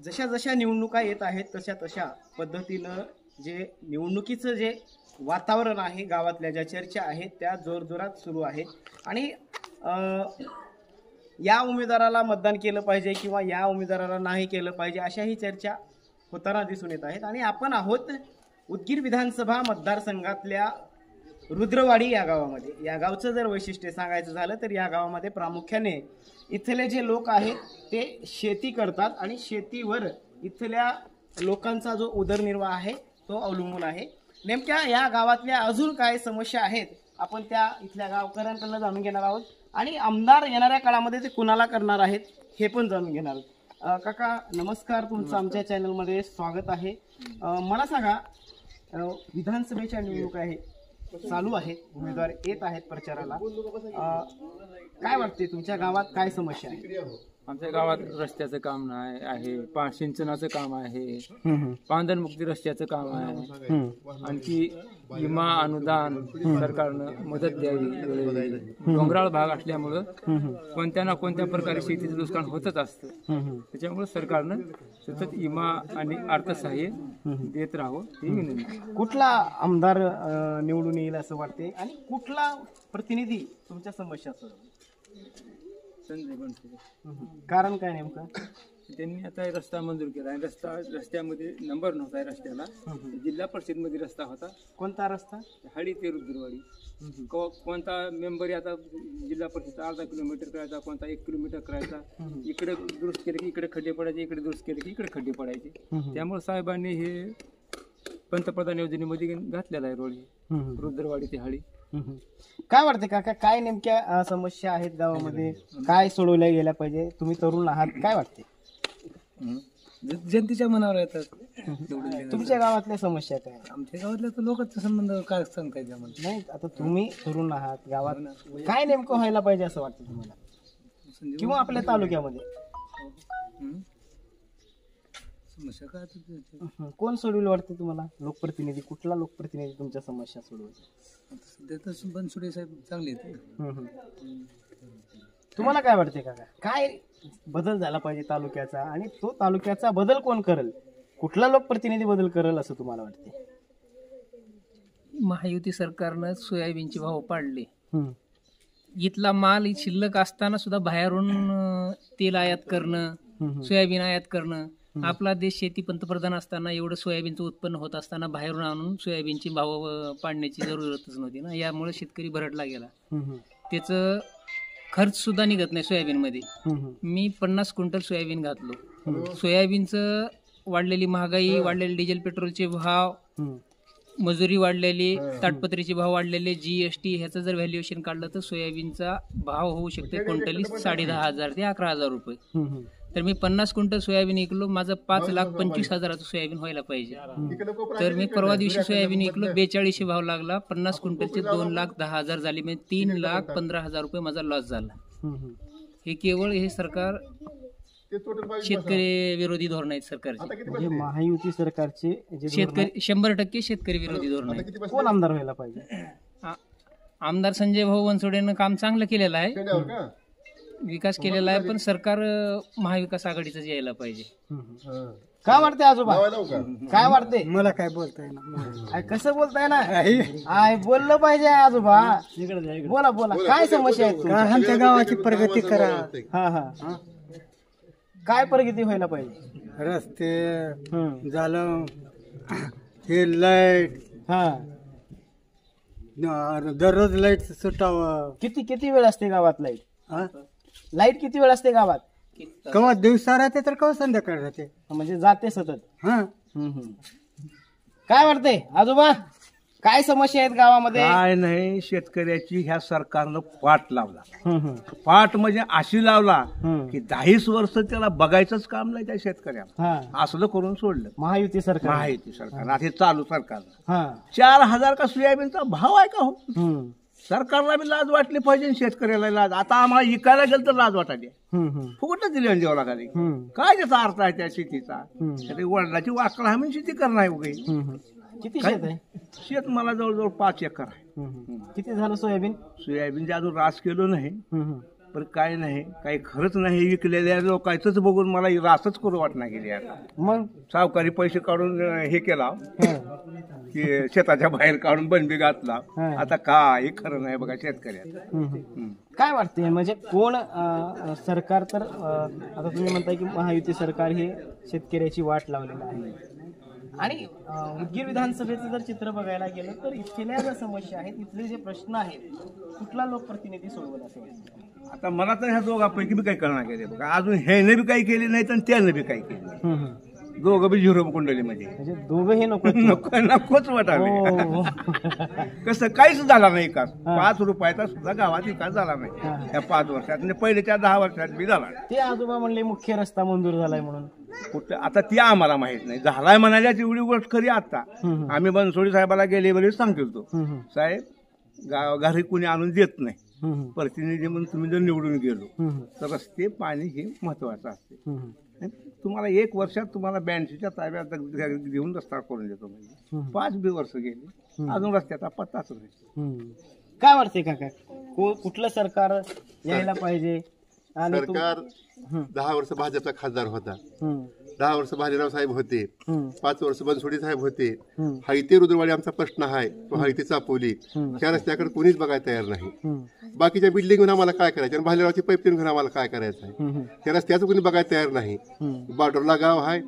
जशा जशा निवडणुका येत आहेत तशा तशा पद्धतीनं जे निवडणुकीचं जे वातावरण आहे, गावातल्या ज्या चर्चा आहेत त्या जोरजोरात सुरू आहेत आणि या उमेदवाराला मतदान केलं पाहिजे किंवा या उमेदवाराला नाही केलं पाहिजे अशाही चर्चा होताना दिसून येत आहेत. आणि आपण आहोत उदगीर विधानसभा मतदारसंघातल्या रुद्रवाडी या गावामध्ये. या गावचं जर वैशिष्ट्य सांगायचं झालं तर या गावामध्ये प्रामुख्याने इथले जे लोक आहेत ते शेती करतात आणि शेतीवर इथल्या लोकांचा जो उदरनिर्वाह आहे तो अवलंबून आहे. नेमक्या या गावातल्या अजून काय समस्या आहेत आपण त्या इथल्या गावकऱ्यांकडून जाणून घेणार आहोत आणि आमदार येणाऱ्या काळामध्ये ते कुणाला करणार आहेत हे पण जाणून घेणार आहोत. काका नमस्कार, तुमचं आमच्या चॅनलमध्ये स्वागत आहे. मला सांगा, विधानसभेच्या निवडणुका आहे चालू आहेत, उमेदवार येत आहेत प्रचाराला, काय वाटते तुमच्या गावात काय समस्या आहे? आमच्या गावात रस्त्याचं काम नाही आहे, सिंचनाचं काम आहे, पांधनमुक्ती रस्त्याचं काम आहे, आणखी विमा अनुदान सरकारनं मदत द्यावी. डोंगराळ भाग असल्यामुळं कोणत्या ना कोणत्या प्रकारे शेतीचं नुकसान होतच असतं. त्याच्यामुळे सरकारनं सतत विमा आणि अर्थसहाय्य देत राहावं ही विनंती. कुठला आमदार निवडून येईल असं वाटते आणि कुठला प्रतिनिधी तुमच्या समस्या सोडवेल? संजय बनसोडे. कारण काय नेमकं? त्यांनी आता रस्ता मंजूर केला आणि रस्त्यामध्ये नंबर नव्हता रस्त्याला. जिल्हा परिषद मध्ये रस्ता होता. कोणता रस्ता? हळी ते रुद्रवाडी. कोणता मेंबर आता जिल्हा परिषद अर्धा किलोमीटर करायचा, कोणता 1 किलोमीटर करायचा. इकडे दुरुस्त केले की इकडे खड्डे पडायचे, इकडे दुरुस्त केले की इकडे खड्डे पडायचे. त्यामुळे साहेबांनी हे पंतप्रधान योजनेमध्ये घातलेला आहे रोड, रुद्रवाडी ते हळी. काय वाटते काका, काय नेमक्या समस्या आहेत गावामध्ये, काय सोडवल्या गेल्या पाहिजे? तुम्ही तरुण आहात, काय वाटते? जनतेच्या मनावर येतात. तुमच्या गावातल्या समस्या काय? आमच्या गावातल्या तर लोकांचा संबंध काय सांगता येईल नाही. आता तुम्ही तरुण आहात, गावात काय नेमकं व्हायला पाहिजे असं वाटतं तुम्हाला किंवा आपल्या तालुक्यामध्ये? समस्या काय कोण सोडवेल वाटते तुम्हाला? लोकप्रतिनिधी, कुठला लोकप्रतिनिधी तुमच्या समस्या सोडवेल? सध्या तर बनसोडे साहेब चांगले आहेत. तुम्हाला काय वाटते काका, काय बदल झाला पाहिजे तालुक्याचा आणि तो तालुक्याचा बदल कोण करेल? कुठला लोकप्रतिनिधी बदल करेल असं तुम्हाला वाटते? महायुती सरकारनं सोयाबीनचे भाव पाडले. इथला माल शिल्लक असताना सुद्धा बाहेरून तेल आयात करणं, सोयाबीन आयात करणं. आपला देश शेती पंतप्रधान असताना एवढं सोयाबीनचं उत्पन्न होत असताना बाहेरून आणून सोयाबीनचे भाव पाडण्याची जरूरतच नव्हती ना. यामुळे शेतकरी भरडला गेला. त्याचं खर्च सुद्धा निघत नाही सोयाबीनमध्ये. मी 50 क्विंटल सोयाबीन घातलो. सोयाबीनचं वाढलेली महागाई, वाढलेले डिझेल पेट्रोलचे भाव, मजुरी वाढलेली, ताडपत्रीचे भाव वाढलेले, GST ह्याचं जर व्हॅल्युएशन काढलं तर सोयाबीनचा भाव होऊ शकते क्विंटली 10,500 ते 11,000 रुपये. तर मी 50 क्विंटल सोयाबीन विकलो, माझं 5,25,000चं सोयाबीन व्हायला पाहिजे. तर मी परवा दिवशी सोयाबीन विकलो, 4200 भाव लागला. 50 क्विंटलचे 2,10,000 झाले, म्हणजे 3,15,000 रुपये माझा लॉस झाला. हे केवळ हे सरकार शेतकरी विरोधी धोरण आहेत सरकारचे. म्हणजे महायुती सरकारचे शेतकरी 100% शेतकरी विरोधी धोरण आहे. कोण आमदार व्हायला पाहिजे? आमदार संजय भाऊ बनसोडेनं काम चांगलं केलेलं आहे, विकास केलेला आहे, पण सरकार महाविकास आघाडीच यायला पाहिजे. काय वाटते आजोबा, काय वाटते? मला काय बोलताय ना, कसं बोलताय ना, आय बोललं पाहिजे आजोबा. बोला बोला, काय समस्या आहेत? आमच्या गावाची प्रगती करा. हा हा, काय प्रगती व्हायला पाहिजे? रस्ते झालं, हे लाईट, हा दररोज लाईट सुटावं. किती किती वेळ असते गावात लाईट? लाईट किती वेळ असते गावात? केव्हा दिवसा राहते तर केव्हा संध्याकाळ राहते, म्हणजे जाते सतत. हा. काय वाटते आजोबा, काय समस्या आहेत गावामध्ये? काय नाही, शेतकऱ्याची ह्या सरकारनं पाठ लावला. पाठ म्हणजे अशी लावला की 10 वर्ष त्याला बघायचंच काम नाही त्या शेतकऱ्याला. असलं करून सोडलं महायुती सरकार. महायुती सरकार आता हे चालू सरकारनं. 4,000 का सोयाबीनचा भाव आहे का हो? सरकारला बी लाज वाटली पाहिजे, शेतकऱ्याला लाज. आता आम्हाला इकायला गेलं तर लाज वाटायली, फुकटच दिली देवा लागली. काय त्याचा अर्थ आहे त्या शेतीचा? वडिलाची वाकड आहे म्हणून शेती करणार वगैरे. किती शेत आहे? शेत मला जवळजवळ 5 एकर आहे. किती झालं सोयाबीन? सोयाबीनचे अजून रास केलो नाही, पण काय नाही, काही खरंच नाही. विकलेल्या लोकांचंच बघून मला रासच करू वाटणार गेली. आता मग सावकारी पैसे काढून हे केला की शेताच्या बाहेर काढून बनबी घातला. आता काय खरं नाही बघा शेतकऱ्याचं. काय वाटते म्हणजे कोण सरकार तर आता तुम्ही म्हणताय की महायुती सरकार हे शेतकऱ्याची वाट लावलेलं आहे आणि उदगीर विधानसभेचं जर चित्र बघायला गेलं तर इथल्या ज्या समस्या आहेत, इथले जे प्रश्न आहेत, कुठला लोकप्रतिनिधी सोडवला असं वाटतं? आता मला तर ह्या दोघांपैकी बी काही करणार गेले बघा. अजून ह्याने बी काही केले नाही तर त्यानं बी काही केले नाही. दोघं बी झिरो कुंडलीमध्ये म्हणजे दोघं हे नको नकोच वाटावे. कसं काहीच झाला नाही विकास. 5 रुपयाचा सुद्धा गावात विकास झाला नाही या 5 वर्षात. म्हणजे पहिल्याच्या 10 वर्षात बी झाला. ते आजोबा म्हणले मुख्य रस्ता मंजूर झालाय म्हणून. कुठं आता ती आम्हाला माहित नाही. झालाय म्हणाल्या एवढी गोष्ट खरी. आता आम्ही बनसोडे साहेबाला गेले वेळेस सांगतो तो साहेब घरी कुणी आणून देत नाही. प्रतिनिधी म्हणून तुम्ही जर निवडून गेलो तर रस्ते पाणी हे महत्वाचं असते. तुम्हाला 1 वर्षात तुम्हाला 82च्या ताब्यात घेऊन रस्ता करून देतो. म्हणजे 5 वर्ष गेली अजून रस्त्याचा पत्ताच नाही. काय वाटते काका कुठलं सरकार यायला पाहिजे? आणि सरकार 10 वर्ष भाजपचा खासदार होता, 10 वर्ष भालेराव साहेब होते, 5 वर्ष बनसोडे साहेब होते. हायते रुद्रवाडी आमचा प्रश्न आहे, तो हायते चापोली. त्या रस्त्याकडे कोणीच बघायला तयार नाही. बाकीच्या बिल्डिंग घेऊन आम्हाला काय करायचं आणि भालेरावची पाईपलाईन घेऊन आम्हाला काय करायचं आहे. त्या रस्त्याचं कोणी बघायला तयार नाही. बॉर्डरला गाव आहे,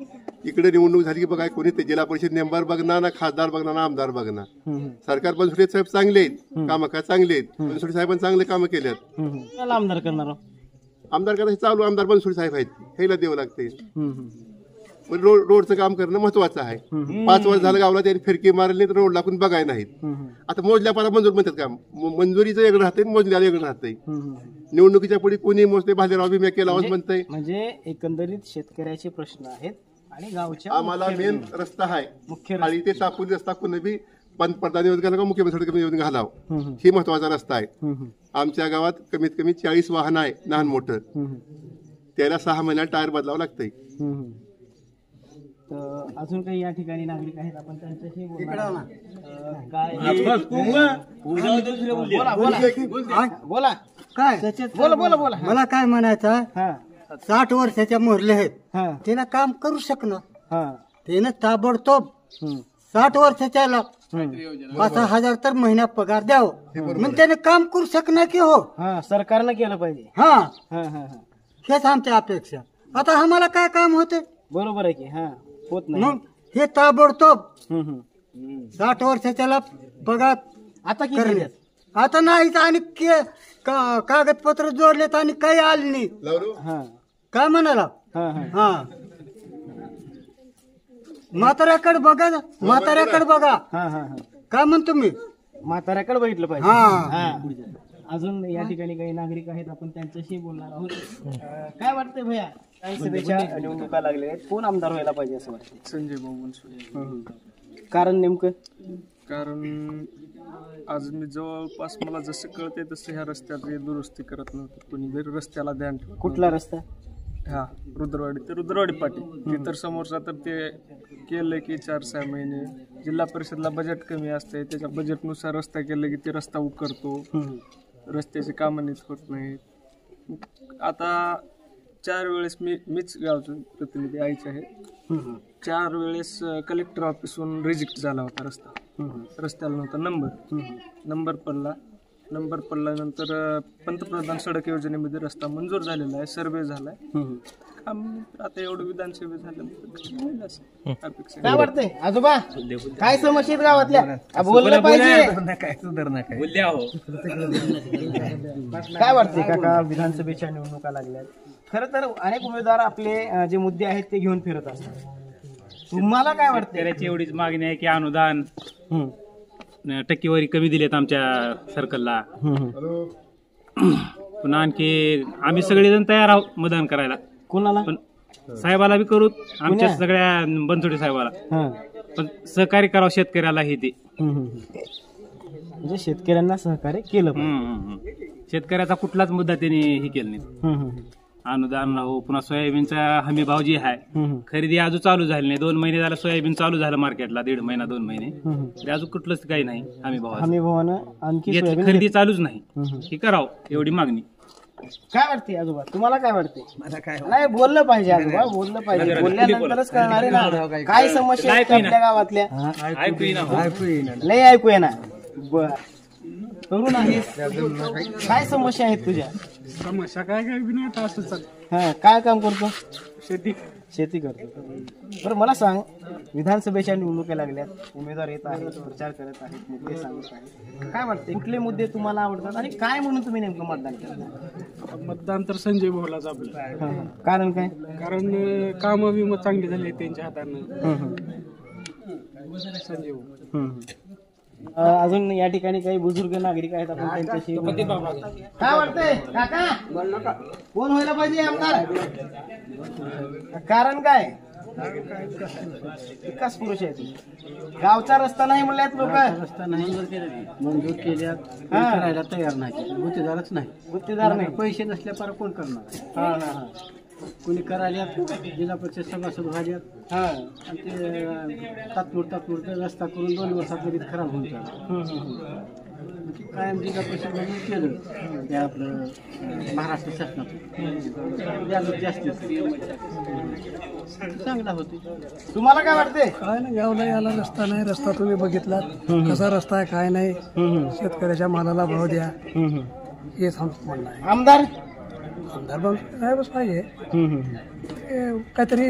इकडे निवडणूक झाली की बघाय कोणी ते जिल्हा परिषद मेंबर बघणार ना, खासदार बघणार ना, आमदार बघणार. सरकार बनसोडे साहेब चांगले आहेत, कामं काय चांगले आहेत. बनसोडे साहेबांनी चांगले कामं केल्यात. आमदार करणार आमदार करायचे चालू आमदार बनसोडे साहेब आहेत, ह्याला द्यावं लागते. रोडचं काम करणं महत्वाचं आहे. 5 वर्ष झालं गावला त्यांनी फिरकी मारली तर रोडला कोणी बघाय नाहीत. आता मोजल्या पाला मंजूर म्हणतात का? मंजुरीचं वेगळं राहतंय, मोजल्याला वेगळं राहतंय. निवडणुकीच्या पुढे कोणी मोजते भालेराव बी केला म्हणतंय. म्हणजे एकंदरीत शेतकऱ्याचे प्रश्न आहेत आणि गावच्या आम्हाला मेन रस्ता आहे मुख्य आणि ते तापोली रस्ता कोणी बी पंतप्रधान येऊन घाला का मुख्यमंत्री येऊन घालावं, ही महत्वाचा रस्ता आहे. आमच्या गावात कमीत कमी 40 वाहन आहे लहान मोठं. त्याला 6 महिन्यात टायर बदलावं लागतंय. अजून काही या ठिकाणी नागरिक आहेत, आपण त्यांच्याशी बोलणार. काय बोला काय बोला बोला बोला. मला काय म्हणायचं, हा 60 वर्षाच्या मोरले आहेत, हा त्यानं काम करू शकणं. हा त्यानं ताबडतोब 60 वर्षाच्या 5,000 तर महिना पगार द्यावं, मग त्याने काम करू शकणार की हो. हा सरकारनं केलं पाहिजे. हा हा हा हा हेच आमच्या अपेक्षा. आता आम्हाला काय काम होते बरोबर आहे की. हा होत नाही. मग हे ताबडतोब हम्म, हम्म. 60 वर्षाच्याला पगार आता किती करण्यात. देतात? आता नाहीच आणि कागदपत्र जोडलेत आणि काही आले नाही. हा काय म्हणाला? हा हा हा म्हाताऱ्याकडे बघा, म्हाताऱ्याकडे बघा. हा हा हा काय म्हणतो मी? म्हाताऱ्याकडे बघितलं पाहिजे. हा. हा. अजून या ठिकाणी काही नागरिक आहेत, आपण त्यांच्याशी बोलणार आहोत. काय वाटतंय भैया, विधानसभेच्या निवडणुका लागलेल्या आहेत, कोण आमदार व्हायला पाहिजे असं वाटतं? संजय भाऊ बनसोडे. कारण नेमकं कारण आज मी जवळपास मला जसं कळते तसं ह्या रस्त्याची दुरुस्ती करत नव्हतं कोणी. जरी रस्त्याला ध्यान ठेवत. कुठला रस्ता? हा रुद्रवाडी ते रुद्रवाडी पाटी ते तर समोरचा तर ते केलं की 4-6 महिने. जिल्हा परिषदला बजेट कमी असते, त्याच्या बजेटनुसार रस्ता केलं की ते रस्ता उकरतो. रस्त्याची कामं नीट होत नाहीत. आता 4 वेळेस मीच गावचं प्रतिनिधी आईचे आहे. 4 वेळेस कलेक्टर ऑफिसहून रिजेक्ट झाला होता रस्ता. रस्त्याला नव्हता नंबर पडल्यानंतर पंतप्रधान सडक योजनेमध्ये रस्ता मंजूर झालेला आहे, सर्वे झालाय. काम आता एवढं विधानसभा झालं अपेक्षा. काय वाटतंय आजोबा, काय समस्या आहेत गावातल्या? बोललं पाहिजे. काय सुधारणा काय काय वाटतंय काका, विधानसभेच्या निवडणुका लागल्यात, खरं तर अनेक उमेदवार आपले जे मुद्दे आहेत ते घेऊन फिरत असतात. तुम्हाला काय वाटतं? त्याची एवढीच मागणी आहे की अनुदान टक्केवारी कमी दिलेत आमच्या सर्कलला. पुन्हा आणखी आम्ही सगळेजण तयार आहोत मतदान करायला. कोणाला? पण साहेबाला बी करू, आमच्या सगळ्या बनसोडे साहेबाला. पण सहकार्य करावं शेतकऱ्याला हे ते. म्हणजे शेतकऱ्यांना सहकार्य केलं पाहिजे. शेतकऱ्याचा कुठलाच मुद्दा त्यांनी हे केला नाही. अनुदान हो, पुन्हा सोयाबीनचा हमी भाव जी आहे, खरेदी अजून चालू झाली नाही. 2 महिने झाला सोयाबीन चालू झालं मार्केटला, 1.5 महिना 2 महिने तरी अजून कुठलंच काही नाही हमी भाव. हमी भावानं आणखी खरेदी चालूच नाही, हे करावं एवढी मागणी. काय वाटते आजोबा, तुम्हाला काय वाटते? नाही बोललं पाहिजे आजोबा, बोललं पाहिजे, बोलल्यानंतरच कळणार आहे ना काय समस्या आहेत आपल्या गावातल्या. लय ऐकू येणार. बर, तरुण आहेस, काय समस्या आहेत तुझ्या? समस्या काय काय बी नाही, आता असं चालतं. हा, काय काम करतो? शेती. शेती करतो. बरं मला सांग, विधानसभेच्या निवडणुका लागल्यात, उमेदवार येत आहेत, प्रचार करत आहेत, मुद्दे सांगत आहेत, काय वाटते कुठले मुद्दे तुम्हाला आवडतात आणि काय म्हणून तुम्ही नेमकं मतदान करता? मतदान तर संजय भाऊलाच आपलं. कारण काय? कारण काम विमा चांगली झाली त्यांच्या हातानं. संजय भाऊ. अजून या ठिकाणी काही बुजुर्ग नागरिक आहेत, आपण त्यांच्याशी काय वाटतंय काका, कोण व्हायला पाहिजे आमदार? कारण काय? विकास पुरुष आहे तुम्ही. गावचा रस्ता नाही म्हणल्यात लोक, रस्ता नाही मंजूर केल्या करायला तयार नाही, गुत्तेदारच नाही. गुत्तेदार नाही, पैसे नसल्या पर कोण करणार? हा हा हा कोणी करायला जिल्हा परिषद सभासद व्हायला हा. आणि ते तात्पुरता रस्ता करून 2 वर्षात लगेच खराब होऊन चालला. कायम जिल्हा परिषद म्हणून केलं ते आपलं महाराष्ट्र शासनातून व्याज जास्त चांगला होते. तुम्हाला काय वाटते? काय नाही, गावला याला रस्ता नाही. रस्ता तुम्ही बघितला कसा रस्ता आहे, काय नाही. शेतकऱ्याच्या मालाला भाव द्या, हेच आमचं म्हणणं आहे. आमदार आमदार साहेबच पाहिजे. काहीतरी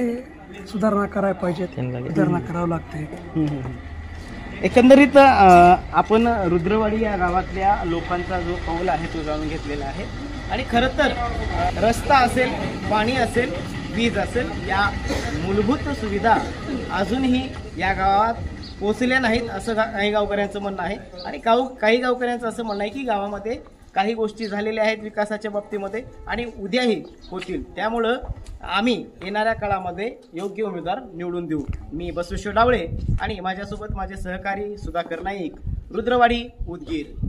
सुधारणा करायला पाहिजे, सुधारणा करावं लागते. एकंदरीत आपण रुद्रवाडी या गावातल्या लोकांचा जो कौल आहे तो जाणून घेतलेला आहे. आणि खरं तर रस्ता असेल, पाणी असेल, वीज असेल, या मूलभूत सुविधा अजूनही या गावात पोचल्या नाहीत असं काही गावकऱ्यांचं म्हणणं आहे. आणि काही गावकऱ्यांचं असं म्हणणं आहे की गावामध्ये काही गोष्टी झालेल्या आहेत विकासाच्या बाबतीमध्ये आणि उद्याही होतील. त्यामुळं आम्ही येणाऱ्या काळामध्ये योग्य उमेदवार निवडून देऊ. मी बसवेश्वर डावळे आणि माझ्यासोबत माझे सहकारी सुधाकर नाईक, रुद्रवाडी, उदगीर.